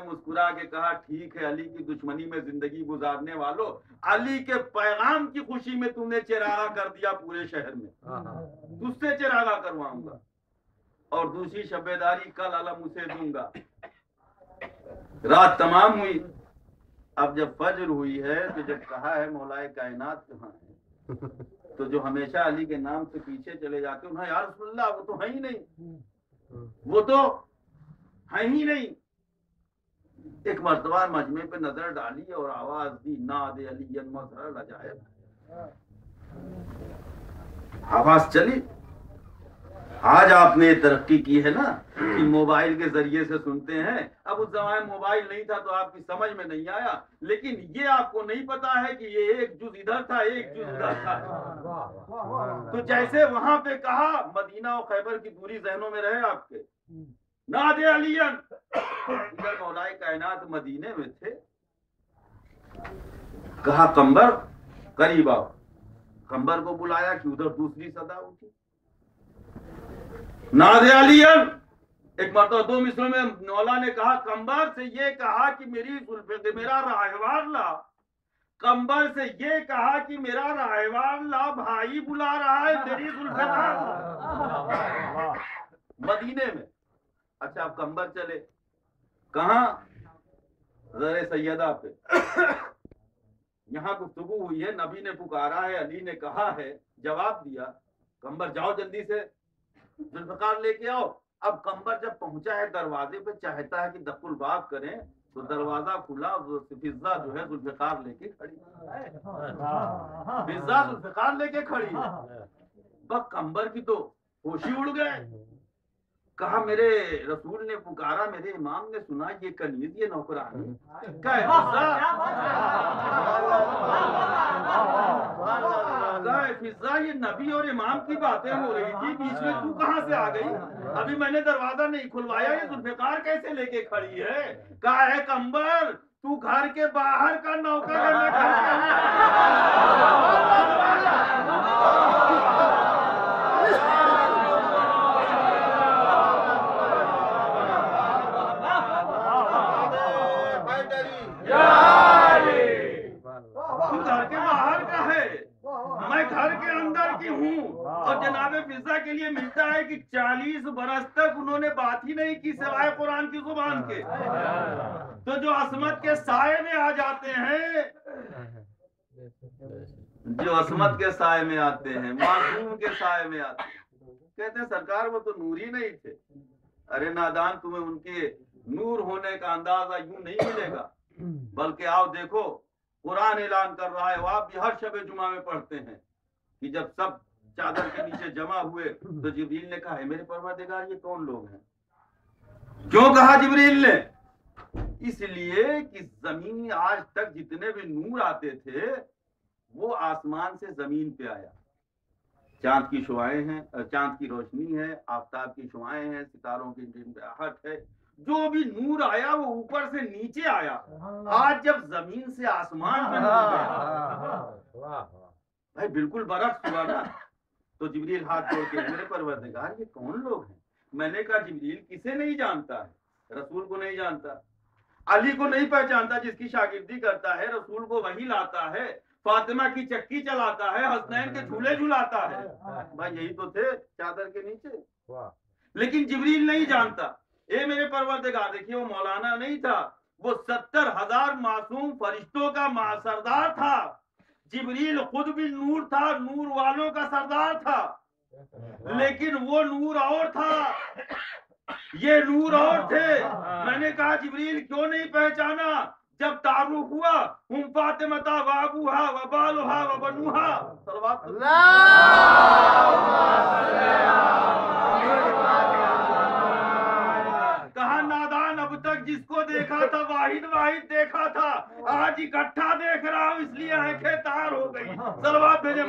मुस्कुरा के कहा, ठीक है, अली की दुश्मनी में जिंदगी गुजारने वालों, अली के पैगाम की खुशी में तुमने चिरागा कर दिया पूरे शहर में, तुझसे चिरागा करवाऊंगा और दूसरी शब्बेदारी कल अलम उसे दूंगा। रात तमाम हुई। अब जब फज्र हुई है तो जब कहा है मौलाए कायनात कहाँ है, तो जो हमेशा अली के नाम से पीछे चले जाते उन्हें, यार रसूलुल्लाह वो तो है ही नहीं, वो तो है ही नहीं। एक मर्तबा मजमे पे नजर डाली और आवाज दी, नादे अली मसरा लजाए। आवाज चली। आज आपने तरक्की की है ना कि मोबाइल के जरिए से सुनते हैं। अब उस जमाने मोबाइल नहीं था तो आपकी समझ में नहीं आया, लेकिन ये आपको नहीं पता है कि ये एक जुज इधर था, एक जुज उधर था। तो जैसे वहां पे कहा, मदीना और खैबर की दूरी जहनों में रहे आपके, नादे अलियन, इधर मौलाए कायनात मदीने में थे। कहा कंबर करीब आओ। कंबर को बुलाया कि उधर दूसरी सदा उठी, नादे अलियन। एक मरतबा दो मिसरों में मौला ने कहा, कंबर से ये कहा कि मेरा राहवार ला, कंबर से ये कहा कि मेरा राहवार ला, भाई बुला रहा है तेरी जुल्फकार मदीने में। अच्छा अब कंबर चले कहा, ज़रे सैयदा पे। यहाँ गुफ्तगू हुई है, नबी ने पुकारा है, अली ने कहा है, जवाब दिया। कंबर जाओ जल्दी से जुल्फकार लेके आओ। अब कंबर जब पहुंचा है दरवाजे पे, चाहता है कि दखुल बाब करें, तो दरवाजा खुला, फिजा जो है जुल्फकार लेके खड़ी, फिजा जुल्फकार लेके खड़ी है। बस कंबर की तो होशी उड़ गए। कहा मेरे रसूल ने पुकारा, मेरे इमाम ने सुना, ये कनीज, ये नौकरानी फिजा, ये नबी और इमाम की बातें हो रही थी, बीच में तू कहां से आ गई? अभी मैंने दरवाजा नहीं खुलवाया, ये जुल्फकार कैसे लेके खड़ी है? कहा है कंबर, तू घर के बाहर का नौकर है, मैं घर के बाहर का है, मैं घर के अंदर की हूँ। और जनाबे फिजा के लिए मिलता है कि 40 बरस तक उन्होंने बात ही नहीं की सिवाय कुरान की जुबान के। तो जो असमत के साए में आ जाते हैं, जो असमत के साए में आते हैं, मासूम के साए में आते हैं, कहते हैं सरकार वो तो नूर ही नहीं थे। अरे नादान, तुम्हें उनके नूर होने का अंदाजा यूं नहीं मिलेगा, बल्कि आओ देखो, कुरान ऐलान कर रहा है, वो आप भी हर शब जुमा में पढ़ते हैं कि जब सब चादर के नीचे जमा हुए तो जिब्रील ने कहा, है मेरे परवरदिगार ये कौन लोग हैं? क्यों कहा जिब्रील ने? इसलिए कि जमीन आज तक जितने भी नूर आते थे वो आसमान से जमीन पे आया। चांद की शुआएं हैं, चांद की रोशनी है, आफताब की शुआएं हैं, सितारों की टिमटिमाहट है, जो भी नूर आया वो ऊपर से नीचे आया। आज जब जमीन से आसमान में नूर गया, भाई बिल्कुल बरक्स हुआ ना। तो जिब्रील हाथ जोड़ के, मेरे परवरदिगार ये कौन लोग हैं? मैंने कहा जिब्रील किसे नहीं जानता है? रसूल को नहीं जानता, अली को नहीं पहचानता जिसकी शागिर्दी करता है, रसूल को वही लाता है, फातिमा की चक्की चलाता है, हसनैन के झूले झुलाता है। भाई यही तो थे चादर के नीचे। लेकिन जिब्रील नहीं जानता। ए मेरे परवरदिगार, देखिए वो मौलाना नहीं था, वो 70,000 मासूम फरिश्तों का सरदार था। जिब्रील खुद भी नूर था, नूर वालों का सरदार था, लेकिन वो नूर और था, ये नूर और थे। मैंने कहा जिब्रील क्यों नहीं पहचाना? जब तारुफ हुआ, हम फातिमा वाबूहा व बालुहा व बनुहा, कहा नादान, अब तक जिसको देखा था वाहिद वाहिद देखा था, आज इकट्ठा देख रहा हूँ, इसलिए आंखें तार हो गई। सलवात भेजे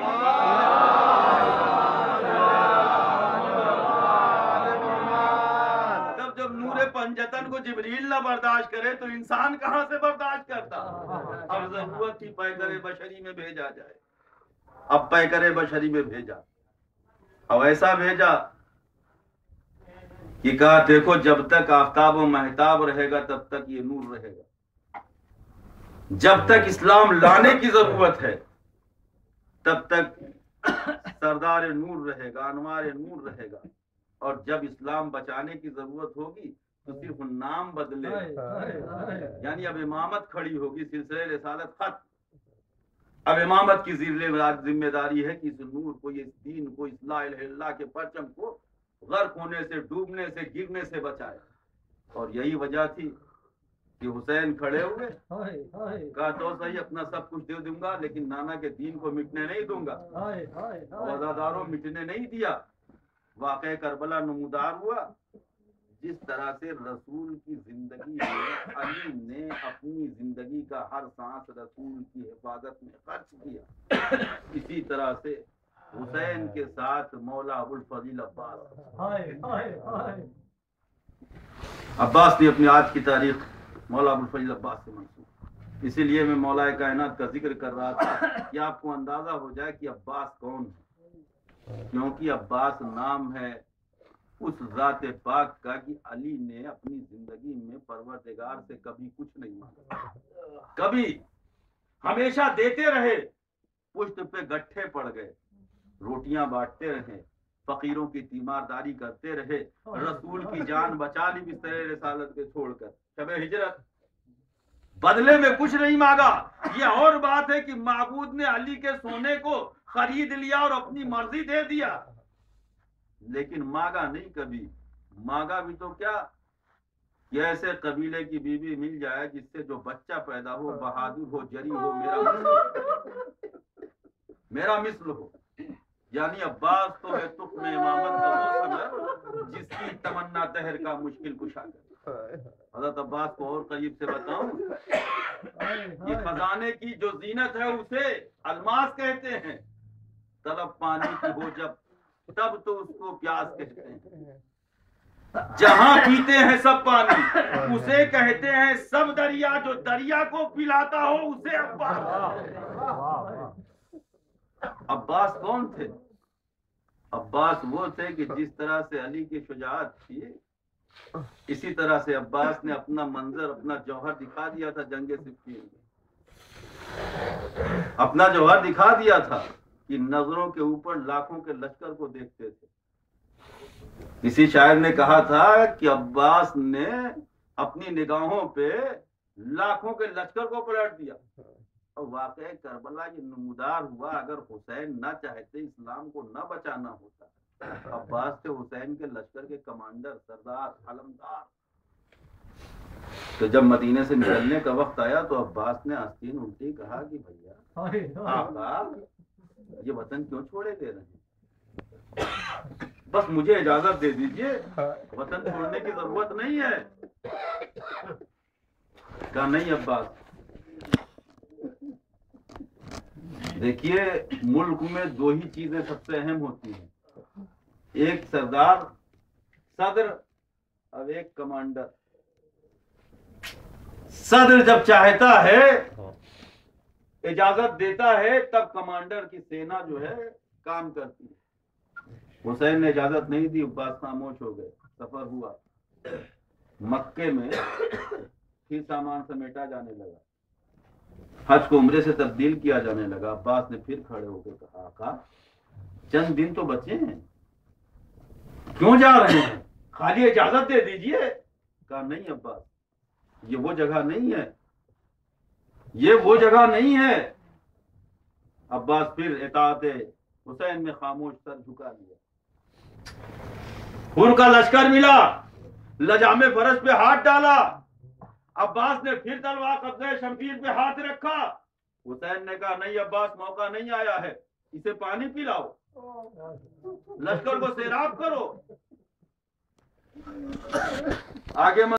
जब नूरे पंजतन को जिब्रील न बर्दाश्त करे तो इंसान कहां से बर्दाश्त करता? अब जरूरत थी पैकरे बशरी में भेजा जाए। अब पैकरे बशरी में भेजा, अब ऐसा भेजा कि कहा देखो जब तक आफताब व महताब रहेगा तब तक ये नूर रहेगा, जब तक इस्लाम लाने की जरूरत है तब तक सरदार नूर रहेगा, अनवार नूर रहेगा, और जब इस्लाम बचाने की जरूरत होगी तो सिर्फ नाम बदले, यानी अब इमामत खड़ी होगी, सिलसिले रिसालत खत्म। अब इमामत की जिम्मेदारी है कि इस नूर को, इस दीन को, इस ला इलाहा इल्लल्लाह के परचम को गर्क होने से, डूबने से, गिरने से बचाए। और यही वजह थी कि हुसैन खड़े हुए, कहा तो सही अपना सब कुछ दे दूंगा लेकिन नाना के दीन को मिटने नहीं दूंगा। वफादारों मिटने नहीं दिया। वाक़या करबला नमूदार हुआ। जिस तरह से रसूल की जिंदगी में अली ने अपनी जिंदगी का हर सांस रसूल की हिफाजत में खर्च किया, इसी तरह से हुसैन के साथ मौला अबुल फजील अब्बास ने अपनी आज की तारीख मौला अबुल फजील अब्बास से मंसूब। इसीलिए मैं मौला कायनात का जिक्र कर रहा था कि आपको अंदाजा हो जाए कि अब्बास कौन है, क्योंकि अब्बास नाम है उस ज़ात पाक का कि अली ने अपनी जिंदगी में परवरदिगार से कभी कुछ नहीं मांगा, कभी, हमेशा देते रहे, पुष्ट पे गट्ठे पड़ गए, रोटियां बांटते रहे, फकीरों की तीमारदारी करते रहे, रसूल की जान बचा ली बिस्तरे रिसालत के छोड़कर शबे हिजरत, बदले में कुछ नहीं मांगा। ये और बात है कि माबूद ने अली के सोने को खरीद लिया और अपनी मर्जी दे दिया, लेकिन मांगा नहीं कभी। मांगा भी तो क्या कि ऐसे कबीले की बीवी मिल जाए जिससे जो बच्चा पैदा हो बहादुर हो, जरी हो, मेरा मिस्ल हो। यानी अब्बास तो है तुख्म इमामत का वो सदर जिसकी तमन्ना तहर का मुश्किल कुशा करे। हज़रत अब्बास को और करीब से बताऊं कि खजाने की जो जीनत है उसे अलमास कहते हैं, तलब पानी की हो जब तब तो उसको प्यास कहते हैं। जहां पीते हैं सब पानी उसे कहते हैं सब दरिया, जो दरिया को पिलाता हो उसे अब्बास। अब्बास कौन थे? अब्बास वो थे कि जिस तरह से अली की शुजाअत थी, इसी तरह से अब्बास ने अपना मंजर, अपना जौहर दिखा दिया था जंगे सिफ़ीन में। अपना जौहर दिखा दिया था कि नजरों के ऊपर लाखों के लश्कर को देखते थे। किसी शायर ने कहा था कि अब्बास ने अपनी निगाहों पे लाखों के लश्कर को पलट दिया। और वाकई करबला ये नमूदार हुआ। अगर हुसैन न चाहते, इस्लाम को न बचाना होता, अब्बास थे हुसैन के लश्कर के कमांडर, सरदार, अलमदार। तो जब मदीने से निकलने का वक्त आया तो अब्बास ने आस्तीन उल्टी कहा कि भैया आका ये वतन क्यों छोड़े दे रहे हैं, बस मुझे इजाजत दे दीजिए, वतन छोड़ने की जरूरत नहीं है। कहा नहीं अब्बास, देखिए मुल्क में दो ही चीजें सबसे अहम होती हैं, एक सरदार सदर और एक कमांडर। सदर जब चाहता है, इजाजत देता है, तब कमांडर की सेना जो है काम करती है। हुसैन ने इजाजत नहीं दी, अब्बास खामोश हो गए। सफर हुआ, मक्के में फिर सामान समेटा जाने लगा, हज को उम्रे से तब्दील किया जाने लगा। अब्बास ने फिर खड़े होकर कहा आका चंद दिन तो बचे हैं, क्यों जा रहे हैं, खाली इजाजत दे दीजिए। कहा नहीं अब्बास, ये वो जगह नहीं है, ये वो जगह नहीं है। अब्बास फिर इताअते हुसैन में खामोश सर झुका लिया। हुर का लश्कर मिला, लजामे फरस पे हाथ डाला। अब्बास ने फिर तलवार कब्जे शमशीर पे हाथ रखा। हुसैन ने कहा नहीं अब्बास, मौका नहीं आया है, इसे पानी पिलाओ, लश्कर को सैराब करो। आगे